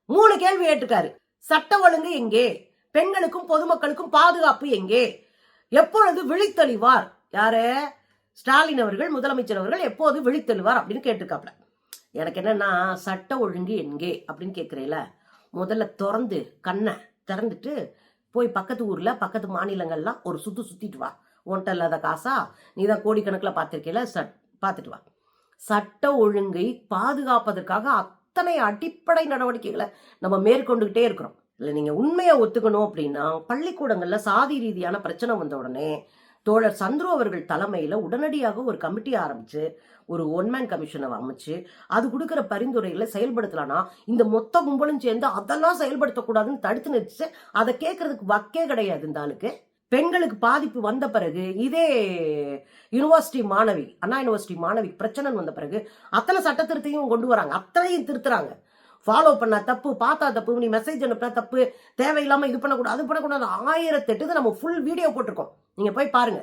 3 கேள்வி கேட்டிருக்காரு. சட்ட ஒழுங்கு எங்கே? பெண்களுக்கும் பொதுமக்களுக்கும் பாதுகாப்பு எங்கே? எப்பொழுது விழித்தெளிவார்? யாரு? ஸ்டாலின் அவர்கள், முதலமைச்சர் அவர்கள் எப்போது விழித்தெழுவார் அப்படின்னு கேட்டிருக்காப்ல. எனக்கு என்னன்னா, சட்ட ஒழுங்கு எங்கே அப்படின்னு கேட்கிறேல, முதல்ல திறந்து கண்ணை திறந்துட்டு போய் பக்கத்து ஊர்ல பக்கத்து மாநிலங்கள்லாம் ஒரு சுத்திட்டு வா. ஒன்ட்ட இல்லாத காசா? நீதான் கோடிக்கணக்கில் பார்த்திருக்கல, பார்த்துட்டு வா. சட்ட ஒழுங்கை பாதுகாப்பதற்காக அத்தனை அடிப்படை நடவடிக்கைகளை நம்ம மேற்கொண்டுகிட்டே இருக்கிறோம். இல்லை, நீங்க உண்மையை ஒத்துக்கணும் அப்படின்னா, பள்ளிக்கூடங்கள்ல சாதி ரீதியான பிரச்சனை வந்த உடனே தோழர் சந்துரு அவர்கள் தலைமையில உடனடியாக ஒரு கமிட்டி ஆரம்பிச்சு, ஒரு ஒன்மேன் கமிஷனை அமைச்சு, அது கொடுக்கிற பரிந்துரைகளை செயல்படுத்தலாம்னா, இந்த மொத்த கும்பலும் சேர்ந்து அதெல்லாம் செயல்படுத்தக்கூடாதுன்னு தடுத்து நிறுத்து. அதை கேட்கறதுக்கு வக்கே கிடையாது இந்த ஆளுக்கு. பெண்களுக்கு பாதிப்பு வந்த பிறகு, இதே யூனிவர்சிட்டி மாணவி, அண்ணா யூனிவர்சிட்டி மாணவி பிரச்சனை வந்த பிறகு அத்தனை சட்ட திருத்தையும் கொண்டு வராங்க, அத்தனையும் திருத்துறாங்க. ஃபாலோ பண்ண தப்பு, பார்த்தா தப்பு, நீ மெசேஜ் அனுப்புனா தப்பு, தேவையில்லாம இது பண்ணக்கூடாது, அது பண்ணக்கூடாது, 1008 நம்ம ஃபுல் வீடியோ போட்டிருக்கோம். நீங்க போய் பாருங்க.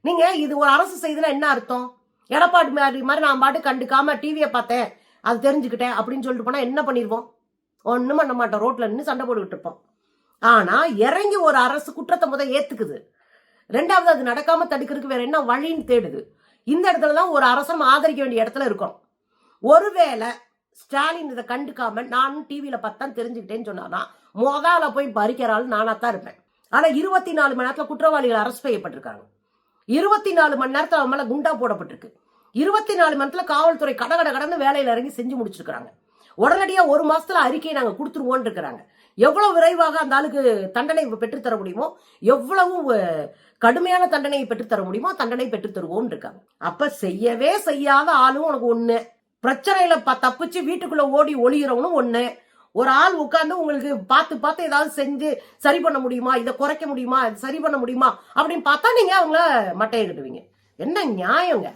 நீங்க இது ஒரு அரசு செய்தினா என்ன அர்த்தம்? எடப்பாடி மாதிரி நான் பாட்டு கண்டுக்காம டிவியை பார்த்தேன், அது தெரிஞ்சுக்கிட்டேன் அப்படின்னு சொல்லிட்டு போனா என்ன பண்ணிருவோம்? ஒண்ணும் பண்ண மாட்டோம், ரோட்ல நின்று சண்டை போட்டுக்கிட்டு இருப்போம். ஆனா இறங்கி ஒரு அரசு குற்றத்தை ஏத்துக்குது. ரெண்டாவது, அது நடக்காம தடுக்கிறதுக்கு வேற என்ன வழின்னு தேடுது. இந்த இடத்துலதான் ஒரு அரசு ஆதரிக்க வேண்டிய இடத்துல இருக்கும். ஒருவேளை ஸ்டாலின் இதை கண்டுக்காம நானும் டிவியில பார்த்தான் தெரிஞ்சுக்கிட்டேன்னு சொன்னா, முதல்ல போய் பறிக்கிறாள் நானாத்தான் இருப்பேன். ஆனா 24 மணி நேரத்துல குற்றவாளிகள் அரெஸ்ட் செய்யப்பட்டிருக்காங்க. 24 மணி நேரத்துல அவன் மேல குண்டா போடப்பட்டிருக்கு. 24 மணி நேரத்துல காவல்துறை கடன்னு வேலையில இறங்கி செஞ்சு முடிச்சிருக்காங்க. உடனடியா 1 மாசத்துல அறிக்கையை நாங்க கொடுத்துருவோம் இருக்கிறாங்க. எவ்வளவு விரைவாக அந்த ஆளுக்கு தண்டனை பெற்றுத்தர முடியுமோ, எவ்வளவு கடுமையான தண்டனையை பெற்றுத்தர முடியுமோ தண்டனை பெற்று தருவோம் இருக்காங்க. அப்ப செய்யவே செய்யாத ஆளும் உனக்கு ஒண்ணு, பிரச்சனையில தப்பிச்சு வீட்டுக்குள்ள ஓடி ஒளிகிறவனும் ஒண்ணு, ஒரு ஆள் உட்கார்ந்து உங்களுக்கு பார்த்து ஏதாவது செஞ்சு சரி பண்ண முடியுமா, இதை குறைக்க முடியுமா, சரி பண்ண முடியுமா அப்படின்னு பார்த்தா நீங்க அவங்கள மட்டையை கட்டுவீங்க. என்ன நியாயங்க?